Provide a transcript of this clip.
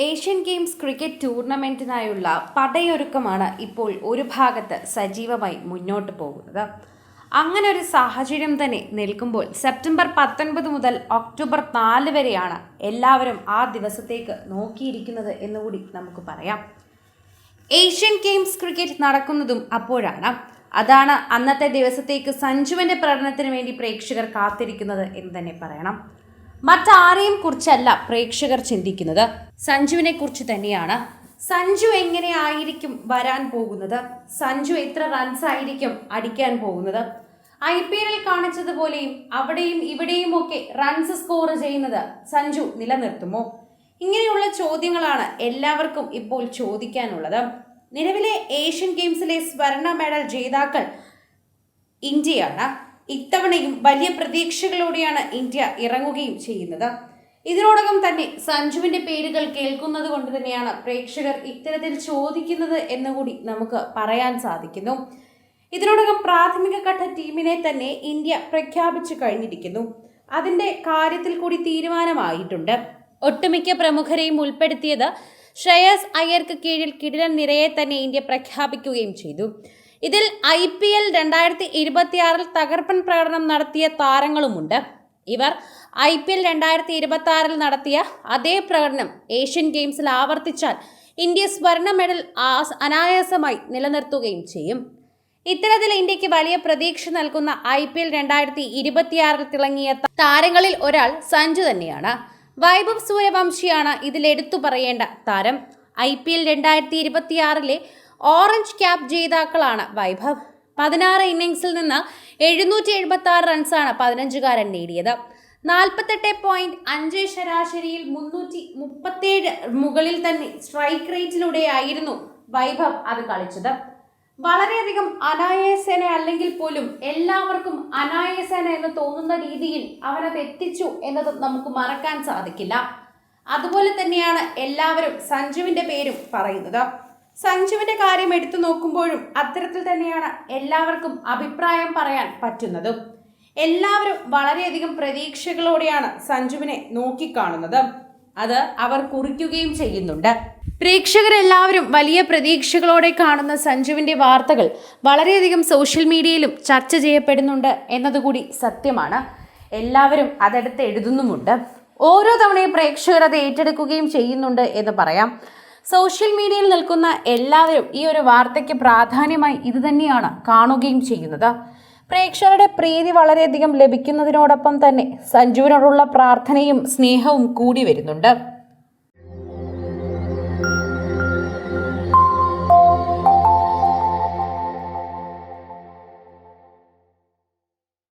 Asian games cricket ടൂർണമെൻറ്റിനായുള്ള പടയൊരുക്കമാണ് ഇപ്പോൾ ഒരു ഭാഗത്ത് സജീവമായി മുന്നോട്ട് പോകുന്നത്. അങ്ങനെ ഒരു സാഹചര്യം തന്നെ നിൽക്കുമ്പോൾ സെപ്റ്റംബർ 19 മുതൽ ഒക്ടോബർ 4 വരെയാണ് എല്ലാവരും ആ ദിവസത്തേക്ക് നോക്കിയിരിക്കുന്നത് എന്നുകൂടി നമുക്ക് പറയാം. ഏഷ്യൻ ഗെയിംസ് ക്രിക്കറ്റ് നടക്കുന്നതും അപ്പോഴാണ്. അതാണ് അന്നത്തെ ദിവസത്തേക്ക് സഞ്ജുവിൻ്റെ പ്രകടനത്തിന് വേണ്ടി പ്രേക്ഷകർ കാത്തിരിക്കുന്നത് എന്ന് തന്നെ പറയണം. മറ്റാരെയും കുറിച്ചല്ല പ്രേക്ഷകർ ചിന്തിക്കുന്നത്, സഞ്ജുവിനെ കുറിച്ച് തന്നെയാണ്. സഞ്ജു എങ്ങനെ ആയിരിക്കും വരാൻ പോകുന്നത്, സഞ്ജു എത്ര റൺസ് ആയിരിക്കും അടിക്കാൻ പോകുന്നത്, IPL കാണിച്ചതുപോലെയും അവിടെയും ഇവിടെയും ഒക്കെ റൺസ് സ്കോർ ചെയ്യുന്നത് സഞ്ജു നിലനിർത്തുമോ? ഇങ്ങനെയുള്ള ചോദ്യങ്ങളാണ് എല്ലാവർക്കും ഇപ്പോൾ ചോദിക്കാനുള്ളത്. നിലവിലെ ഏഷ്യൻ ഗെയിംസിലെ സ്വർണ്ണ മെഡൽ ജേതാക്കൾ ഇന്ത്യയാണ്. ഇത്തവണയും വലിയ പ്രതീക്ഷകളോടെയാണ് ഇന്ത്യ ഇറങ്ങുകയും ചെയ്യുന്നത്. ഇതിനോടകം തന്നെ സഞ്ജുവിന്റെ പേരുകൾ കേൾക്കുന്നത് കൊണ്ട് തന്നെയാണ് പ്രേക്ഷകർ ഇത്തരത്തിൽ ചോദിക്കുന്നത് എന്നുകൂടി നമുക്ക് പറയാൻ സാധിക്കുന്നു. ഇതിനോടകം പ്രാഥമിക ഘട്ട ടീമിനെ തന്നെ ഇന്ത്യ പ്രഖ്യാപിച്ചു കഴിഞ്ഞിരിക്കുന്നു. അതിന്റെ കാര്യത്തിൽ കൂടി തീരുമാനമായിട്ടുണ്ട്. ഒട്ടുമിക്ക പ്രമുഖരെയും ഉൾപ്പെടുത്തിയത് ശ്രേയസ് അയ്യർക്ക് കീഴിൽ കിടിലൻ നിരയെ തന്നെ ഇന്ത്യ പ്രഖ്യാപിക്കുകയും ചെയ്തു. ഇതിൽ IPL 2026 തകർപ്പൻ പ്രകടനം നടത്തിയ താരങ്ങളുമുണ്ട്. ഇവർ IPL 2026 നടത്തിയ അതേ പ്രകടനം ഏഷ്യൻ ഗെയിംസിൽ ആവർത്തിച്ചാൽ ഇന്ത്യ സ്വർണ്ണ മെഡൽ അനായാസമായി നിലനിർത്തുകയും ചെയ്യും. ഇത്തരത്തിൽ ഇന്ത്യക്ക് വലിയ പ്രതീക്ഷ നൽകുന്ന IPL 2026 തിളങ്ങിയ താരങ്ങളിൽ ഒരാൾ സഞ്ജു തന്നെയാണ്. വൈഭവ് സൂര്യവംശിയാണ് ഇതിലെടുത്തു പറയേണ്ട താരം. IPL 2026 ഓറഞ്ച് ക്യാപ്പ് ജേതാക്കളാണ് വൈഭവ്. 16 ഇന്നിംഗ്സിൽ നിന്ന് 776 റൺസാണ് 15കാരൻ നേടിയത്. 48.5 ശരാശരിയിൽ 337 മുകളിൽ തന്നെ സ്ട്രൈക്ക് റേറ്റിലൂടെയായിരുന്നു വൈഭവ് അത് കളിച്ചത്. വളരെയധികം അനായാസേന അല്ലെങ്കിൽ പോലും എല്ലാവർക്കും അനായാസേന എന്ന് തോന്നുന്ന രീതിയിൽ അവനത് എത്തിച്ചു എന്നത് നമുക്ക് മറക്കാൻ സാധിക്കില്ല. അതുപോലെ തന്നെയാണ് എല്ലാവരും സഞ്ജുവിന്റെ പേരും പറയുന്നത്. സഞ്ജുവിന്റെ കാര്യം എടുത്തു നോക്കുമ്പോഴും അത്തരത്തിൽ തന്നെയാണ് എല്ലാവർക്കും അഭിപ്രായം പറയാൻ പറ്റുന്നതും. എല്ലാവരും വളരെയധികം പ്രതീക്ഷകളോടെയാണ് സഞ്ജുവിനെ നോക്കിക്കാണുന്നത്. അത് അവർ കുറിക്കുകയും ചെയ്യുന്നുണ്ട്. പ്രേക്ഷകരെല്ലാവരും വലിയ പ്രതീക്ഷകളോടെ കാണുന്ന സഞ്ജുവിന്റെ വാർത്തകൾ വളരെയധികം സോഷ്യൽ മീഡിയയിലും ചർച്ച ചെയ്യപ്പെടുന്നുണ്ട് എന്നതുകൂടി സത്യമാണ്. എല്ലാവരും അതെടുത്ത് എഴുതുന്നുമുണ്ട്. ഓരോ തവണയും പ്രേക്ഷകർ അത് ഏറ്റെടുക്കുകയും ചെയ്യുന്നുണ്ട് എന്ന് പറയാം. സോഷ്യൽ മീഡിയയിൽ നിൽക്കുന്ന എല്ലാവരും ഈ ഒരു വാർത്തയ്ക്ക് പ്രാധാന്യമായി ഇത് തന്നെയാണ് കാണുകയും ചെയ്യുന്നത്. പ്രേക്ഷകരുടെ പ്രീതി വളരെയധികം ലഭിക്കുന്നതിനോടൊപ്പം തന്നെ സഞ്ജുവിനോടുള്ള പ്രാർത്ഥനയും സ്നേഹവും കൂടി വരുന്നുണ്ട്.